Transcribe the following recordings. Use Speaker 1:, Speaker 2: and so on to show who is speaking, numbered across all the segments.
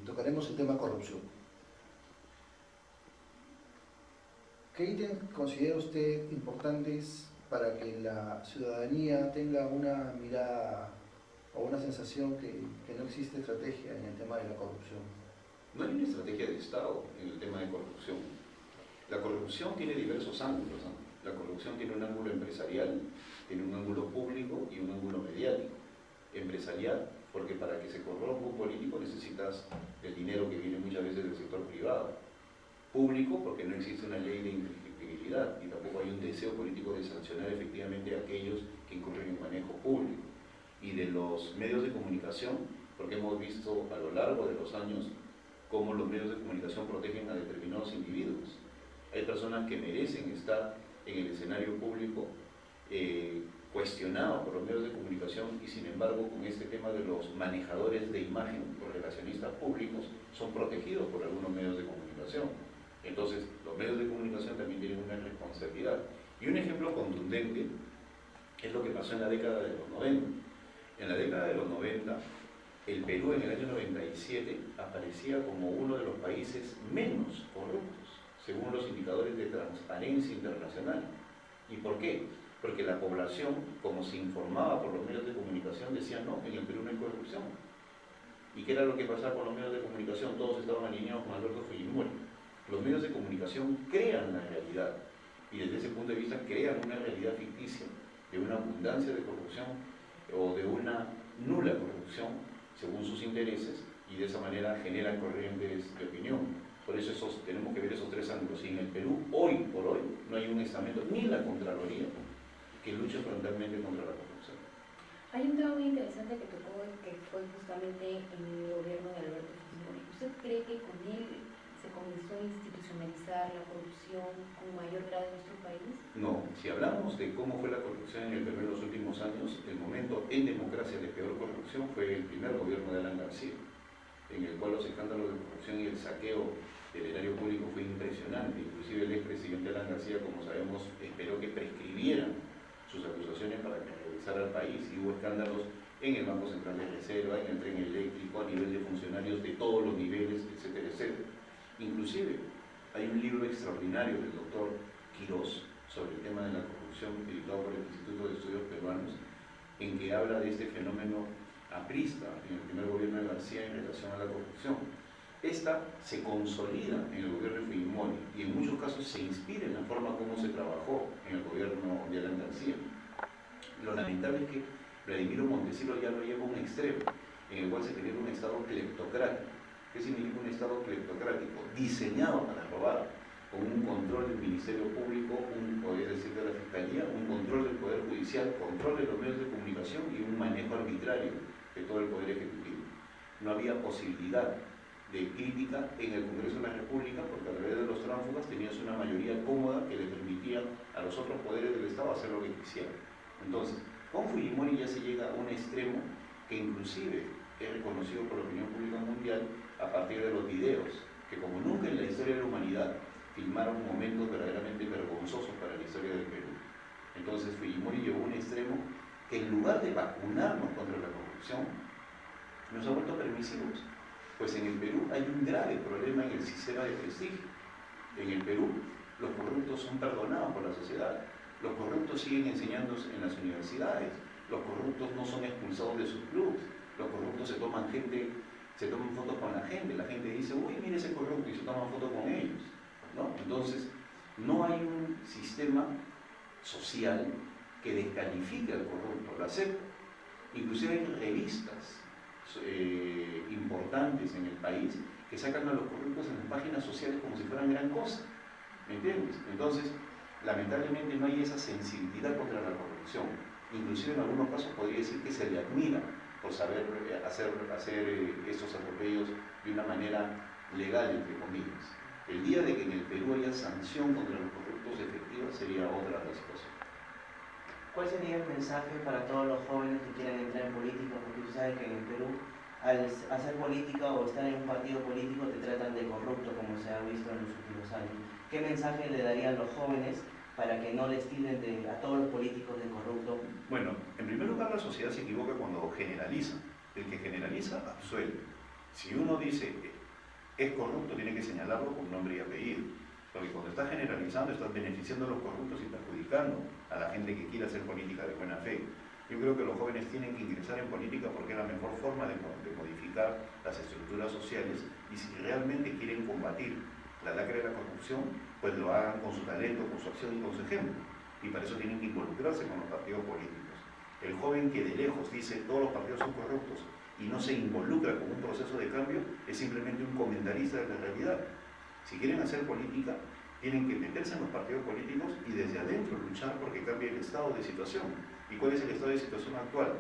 Speaker 1: tocaremos el tema corrupción. ¿Qué ítems considera usted importantes para que la ciudadanía tenga una mirada o una sensación que no existe estrategia en el tema de la corrupción?
Speaker 2: No hay una estrategia de Estado en el tema de corrupción. La corrupción tiene diversos ángulos, ¿no? La corrupción tiene un ángulo empresarial, tiene un ángulo público y un ángulo mediático. Empresarial, porque para que se corrompa un político necesitas el dinero que viene muchas veces del sector privado. Público, porque no existe una ley de inteligibilidad y tampoco hay un deseo político de sancionar efectivamente a aquellos que incurren en manejo público. Y de los medios de comunicación, porque hemos visto a lo largo de los años cómo los medios de comunicación protegen a determinados individuos. Hay personas que merecen estar en el escenario público cuestionados por los medios de comunicación y sin embargo con este tema de los manejadores de imagen, los relacionistas públicos, son protegidos por algunos medios de comunicación. Entonces, los medios de comunicación también tienen una responsabilidad. Y un ejemplo contundente es lo que pasó en la década de los 90. En la década de los 90, el Perú en el año 97 aparecía como uno de los países menos corruptos, según los indicadores de transparencia internacional. ¿Y por qué? Porque la población, como se informaba por los medios de comunicación, decía no, en el Perú no hay corrupción. ¿Y qué era lo que pasaba con los medios de comunicación? Todos estaban alineados con Alberto Fujimori. Los medios de comunicación crean la realidad y desde ese punto de vista crean una realidad ficticia de una abundancia de corrupción o de una nula corrupción según sus intereses y de esa manera generan corrientes de opinión. Por eso tenemos que ver esos tres ángulos. Y en el Perú, hoy por hoy, no hay un estamento, ni la Contraloría, que luche frontalmente contra la corrupción.
Speaker 3: Hay un tema muy interesante que tocó, que fue justamente en el gobierno de Alberto Fujimori. ¿Usted cree que con él se comenzó a institucionalizar la corrupción con mayor grado en nuestro país?
Speaker 2: No, si hablamos de cómo fue la corrupción en el Perú en los últimos años, el momento en democracia de peor corrupción fue el primer gobierno de Alan García, en el cual los escándalos de corrupción y el saqueo del erario público fue impresionante. Inclusive el expresidente Alan García, como sabemos, esperó que prescribieran sus acusaciones para que regresara al país y hubo escándalos en el Banco Central de Reserva, en el tren eléctrico, a nivel de funcionarios de todos los niveles, etcétera, etcétera. Inclusive hay un libro extraordinario del doctor Quirós sobre el tema de la corrupción, editado por el Instituto de Estudios Peruanos, en que habla de este fenómeno aprista en el primer gobierno de García en relación a la corrupción. Esta se consolida en el gobierno de Fujimori y en muchos casos se inspira en la forma como se trabajó en el gobierno de Alan García. Lo lamentable es que Vladimiro Montesinos ya lo lleva a un extremo, en el cual se genera un Estado cleptocrático. ¿Qué significa un Estado cleptocrático? Diseñado para robar, con un control del Ministerio Público, un poder decir de la Fiscalía, un control del Poder Judicial, control de los medios de comunicación y un manejo arbitrario de todo el Poder Ejecutivo. No había posibilidad de crítica en el Congreso de la República porque a través de los tránsfugas tenías una mayoría cómoda que le permitía a los otros poderes del Estado hacer lo que quisieran. Entonces, con Fujimori ya se llega a un extremo que inclusive es reconocido por la opinión pública mundial a partir de los videos, que como nunca en la historia de la humanidad filmaron momentos verdaderamente vergonzosos para la historia del Perú. Entonces Fujimori llegó a un extremo que en lugar de vacunarnos contra la corrupción, nos ha vuelto permisivos. Pues en el Perú hay un grave problema en el sistema de prestigio. En el Perú los corruptos son perdonados por la sociedad, los corruptos siguen enseñándose en las universidades, los corruptos no son expulsados de sus clubes, los corruptos se toman fotos con la gente dice, uy, mire ese corrupto y se toman fotos con ellos, ¿no? Entonces, no hay un sistema social que descalifique al corrupto, lo acepta. Inclusive hay revistas importantes en el país que sacan a los corruptos en las páginas sociales como si fueran gran cosa, ¿me entiendes? Entonces, lamentablemente no hay esa sensibilidad contra la corrupción. Inclusive en algunos casos podría decir que se le admira por saber hacer estos atropellos de una manera legal, entre comillas. El día de que en el Perú haya sanción contra los corruptos efectiva sería otra la situación.
Speaker 4: ¿Cuál sería el mensaje para todos los jóvenes que quieran entrar en política? Porque tú sabes que en el Perú, al hacer política o estar en un partido político, te tratan de corrupto, como se ha visto en los últimos años. ¿Qué mensaje le darían los jóvenes para que no les tilden a todos los políticos de corrupto?
Speaker 2: Bueno, en primer lugar la sociedad se equivoca cuando generaliza. El que generaliza absuelve. Si uno dice es corrupto, tiene que señalarlo con nombre y apellido. Porque cuando estás generalizando, estás beneficiando a los corruptos y perjudicando a la gente que quiere hacer política de buena fe. Yo creo que los jóvenes tienen que ingresar en política porque es la mejor forma de modificar las estructuras sociales, y si realmente quieren combatir la lacra de la corrupción, pues lo hagan con su talento, con su acción y con su ejemplo. Y para eso tienen que involucrarse con los partidos políticos. El joven que de lejos dice todos los partidos son corruptos y no se involucra con un proceso de cambio es simplemente un comentarista de la realidad. Si quieren hacer política, tienen que meterse en los partidos políticos y desde adentro luchar porque cambie el estado de situación. ¿Y cuál es el estado de situación actual?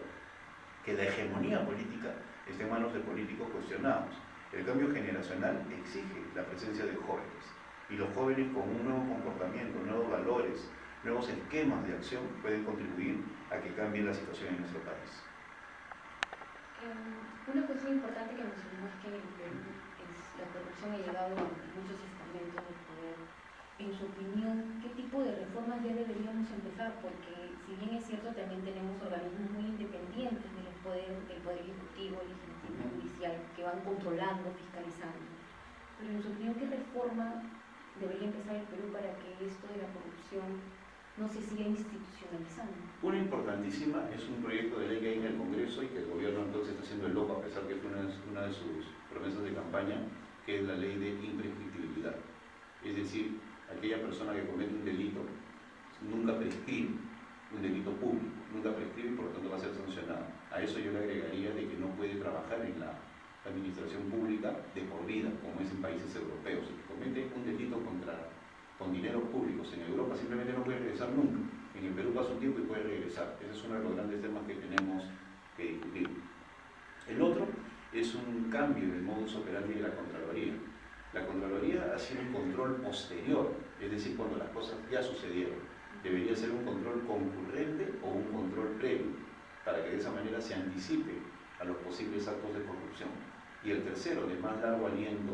Speaker 2: Que la hegemonía política esté en manos de políticos cuestionados. El cambio generacional exige la presencia de jóvenes, y los jóvenes con un nuevo comportamiento, nuevos valores, nuevos esquemas de acción pueden contribuir a que cambie la situación en nuestro país.
Speaker 3: Una cuestión importante que mencionó es que en el Perú la corrupción ha llegado a muchos estamentos del poder. En su opinión, ¿qué tipo de reformas ya deberíamos empezar? Porque si bien es cierto, también tenemos organismos muy independientes del poder ejecutivo, legislativo y judicial, que van controlando, fiscalizando. Pero en su opinión, ¿qué reforma debería empezar el Perú para que esto de la corrupción no se siga institucionalizando?
Speaker 2: Una importantísima es un proyecto de ley que hay en el Congreso y que el gobierno entonces está haciendo el loco, a pesar que fue una de sus promesas de campaña, que es la ley de imprescriptibilidad. Es decir, aquella persona que comete un delito nunca prescribe, un delito público, nunca prescribe y por lo tanto va a ser sancionado. A eso yo le agregaría de que no puede trabajar en la administración pública de por vida, como es en países europeos. Si comete un delito con dineros públicos en Europa, simplemente no puede regresar nunca. En el Perú pasa un tiempo y puede regresar. Ese es uno de los grandes temas que tenemos que discutir. El otro es un cambio en el modus operandi de la Contraloría. La Contraloría ha sido un control posterior, es decir, cuando las cosas ya sucedieron. Debería ser un control concurrente o un control previo, para que de esa manera se anticipe a los posibles actos de corrupción. Y el tercero, de más largo aliento,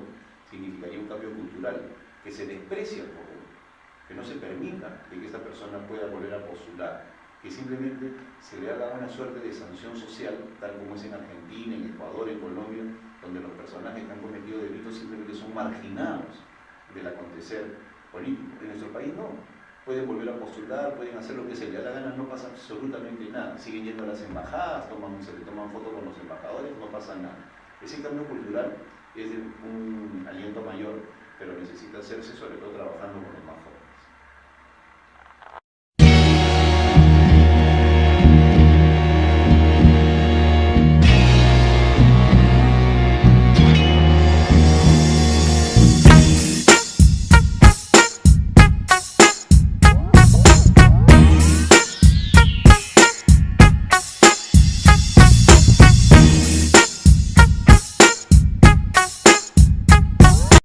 Speaker 2: significaría un cambio cultural, que se desprecie al corrupto, que no se permita que esta persona pueda volver a postular, que simplemente se le haga una suerte de sanción social, tal como es en Argentina, en Ecuador, en Colombia, donde los personajes que han cometido delitos simplemente son marginados del acontecer político. En nuestro país no. Pueden volver a postular, pueden hacer lo que se les da la gana, no pasa absolutamente nada. Siguen yendo a las embajadas, se le toman fotos con los embajadores, no pasa nada. Ese cambio cultural es de un aliento mayor, pero necesita hacerse sobre todo trabajando con los más jóvenes.